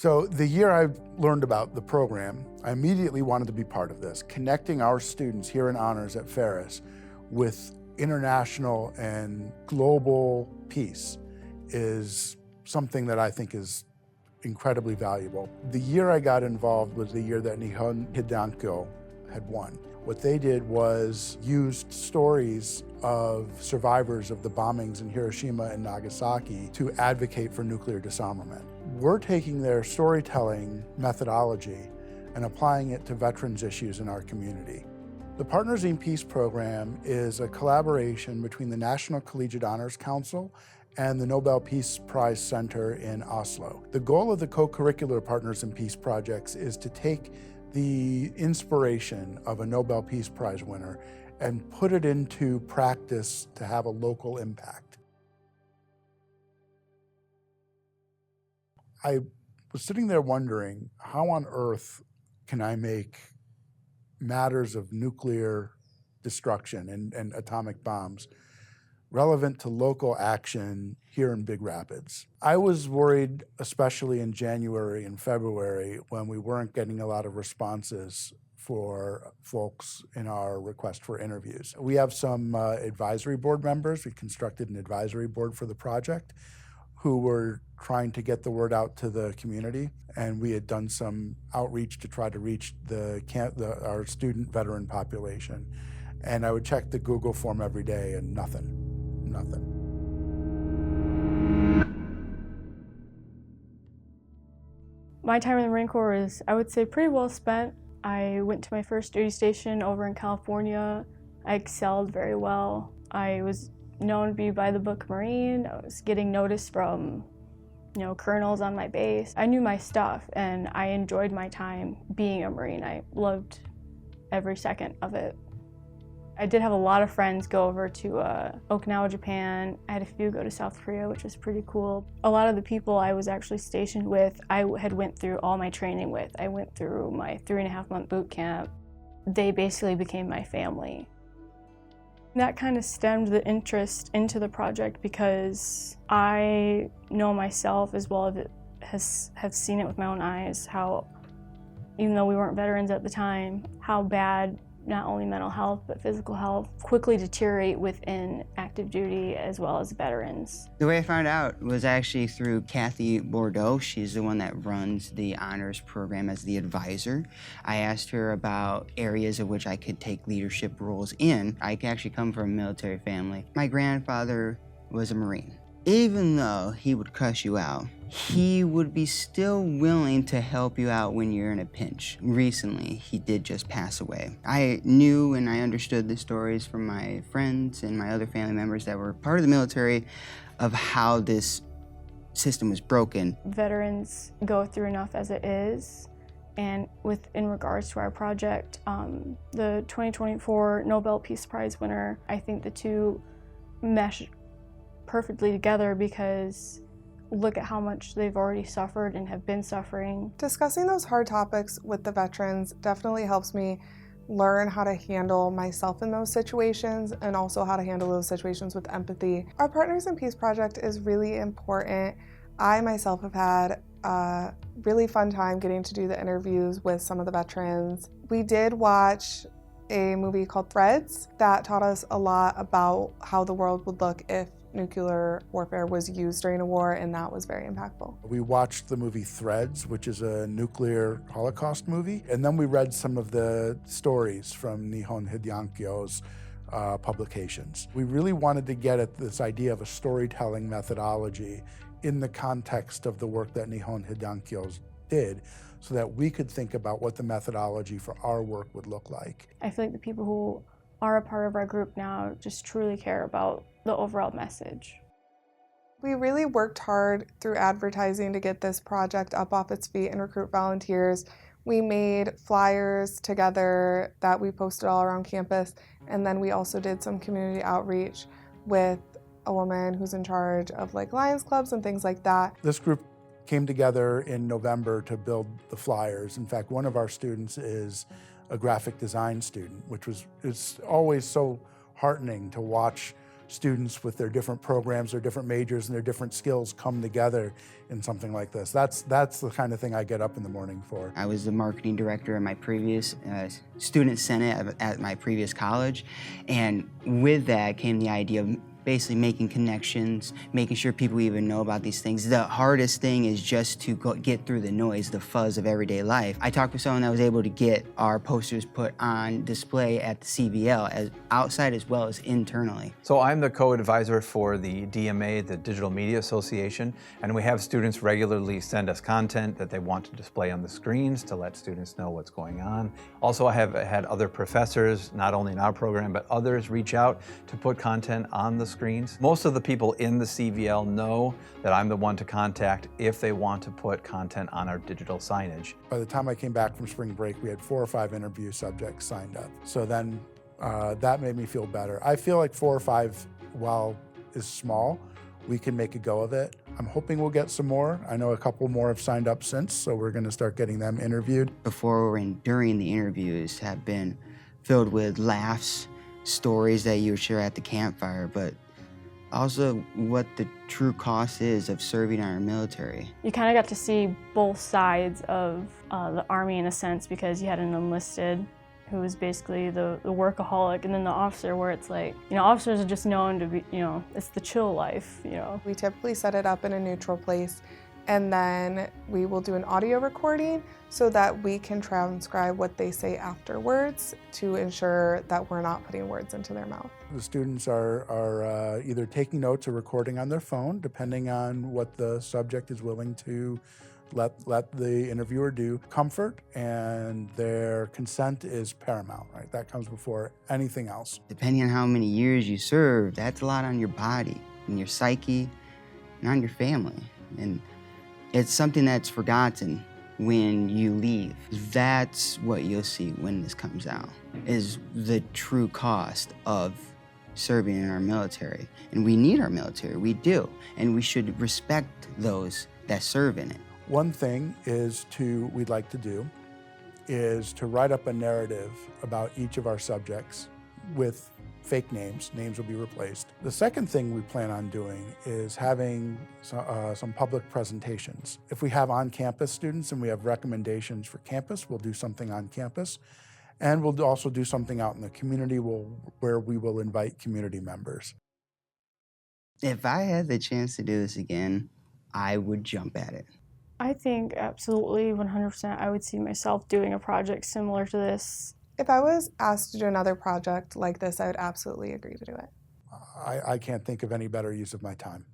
So the year I learned about the program, I immediately wanted to be part of this, connecting our students here in honors at Ferris with international and global peace is something that I think is incredibly valuable. The year I got involved was the year that Nihon Hidankyo had won. What they did was used stories of survivors of the bombings in Hiroshima and Nagasaki to advocate for nuclear disarmament. We're taking their storytelling methodology and applying it to veterans issues in our community. The Partners in Peace program is a collaboration between the National Collegiate Honors Council and the Nobel Peace Prize Center in Oslo. The goal of the co-curricular Partners in Peace projects is to take the inspiration of a Nobel Peace Prize winner and put it into practice to have a local impact. I was sitting there wondering, how on earth can I make matters of nuclear destruction and atomic bombs relevant to local action here in Big Rapids? I was worried, especially in January and February, when we weren't getting a lot of responses for folks in our request for interviews. We have some advisory board members. We constructed an advisory board for the project who were trying to get the word out to the community. And we had done some outreach to try to reach our student veteran population. And I would check the Google form every day and nothing. My time in the Marine Corps is, I would say, pretty well spent. I went to my first duty station over in California. I excelled very well. I was known to be by the book Marine. I was getting noticed from, colonels on my base. I knew my stuff and I enjoyed my time being a Marine. I loved every second of it. I did have a lot of friends go over to Okinawa, Japan. I had a few go to South Korea, which was pretty cool. A lot of the people I was actually stationed with, I had went through all my training with. I went through my 3.5-month boot camp. They basically became my family. That kind of stemmed the interest into the project because I know myself as well as have seen it with my own eyes, how, even though we weren't veterans at the time, how bad not only mental health but physical health quickly deteriorate within active duty as well as veterans. The way I found out was actually through Kathy Bordeaux. She's the one that runs the honors program as the advisor. I asked her about areas of which I could take leadership roles in. I actually come from a military family. My grandfather was a Marine. Even though he would cuss you out, he would be still willing to help you out when you're in a pinch. Recently, he did just pass away. I knew and I understood the stories from my friends and my other family members that were part of the military of how this system was broken. Veterans go through enough as it is, and in regards to our project, the 2024 Nobel Peace Prize winner, I think the two mesh perfectly together because look at how much they've already suffered and have been suffering. Discussing those hard topics with the veterans definitely helps me learn how to handle myself in those situations and also how to handle those situations with empathy. Our Partners in Peace project is really important. I myself have had a really fun time getting to do the interviews with some of the veterans. We did watch a movie called Threads that taught us a lot about how the world would look if nuclear warfare was used during a war, and that was very impactful. We watched the movie Threads, which is a nuclear Holocaust movie, and then we read some of the stories from Nihon Hidankyo's publications. We really wanted to get at this idea of a storytelling methodology in the context of the work that Nihon Hidankyo did, so that we could think about what the methodology for our work would look like. I feel like the people who are a part of our group now just truly care about the overall message. We really worked hard through advertising to get this project up off its feet and recruit volunteers. We made flyers together that we posted all around campus, and then we also did some community outreach with a woman who's in charge of Lions Clubs and things like that. This group came together in November to build the flyers. In fact, one of our students is a graphic design student, it's always so heartening to watch students with their different programs, their different majors, and their different skills come together in something like this. That's the kind of thing I get up in the morning for. I was the marketing director at my previous student senate at my previous college, and with that came the idea of basically making connections, making sure people even know about these things. The hardest thing is just to get through the noise, the fuzz of everyday life. I talked with someone that was able to get our posters put on display at the CVL, as outside as well as internally. So I'm the co-advisor for the DMA, the Digital Media Association, and we have students regularly send us content that they want to display on the screens to let students know what's going on. Also, I have had other professors, not only in our program, but others reach out to put content on the screens. Most of the people in the CVL know that I'm the one to contact if they want to put content on our digital signage. By the time I came back from spring break, we had 4 or 5 interview subjects signed up. So then that made me feel better. I feel like 4 or 5, while is small, we can make a go of it. I'm hoping we'll get some more. I know a couple more have signed up since, so we're gonna start getting them interviewed. Before and during the interviews have been filled with laughs, stories that you would share at the campfire, but also what the true cost is of serving our military. You kind of got to see both sides of the Army in a sense, because you had an enlisted who was basically the workaholic, and then the officer where it's like, officers are just known to be, it's the chill life, We typically set it up in a neutral place, and then we will do an audio recording so that we can transcribe what they say afterwards to ensure that we're not putting words into their mouth. The students are either taking notes or recording on their phone, depending on what the subject is willing to let the interviewer do. Comfort and their consent is paramount, right? That comes before anything else. Depending on how many years you serve, that's a lot on your body and your psyche and on your family. And it's something that's forgotten when you leave. That's what you'll see when this comes out, is the true cost of serving in our military. And we need our military, we do. And we should respect those that serve in it. One thing we'd like to do is to write up a narrative about each of our subjects with fake names. Names will be replaced. The second thing we plan on doing is having some public presentations. If we have on-campus students and we have recommendations for campus, we'll do something on campus. And we'll also do something out in the community where we will invite community members. If I had the chance to do this again, I would jump at it. I think absolutely 100% I would see myself doing a project similar to this. If I was asked to do another project like this, I would absolutely agree to do it. I can't think of any better use of my time.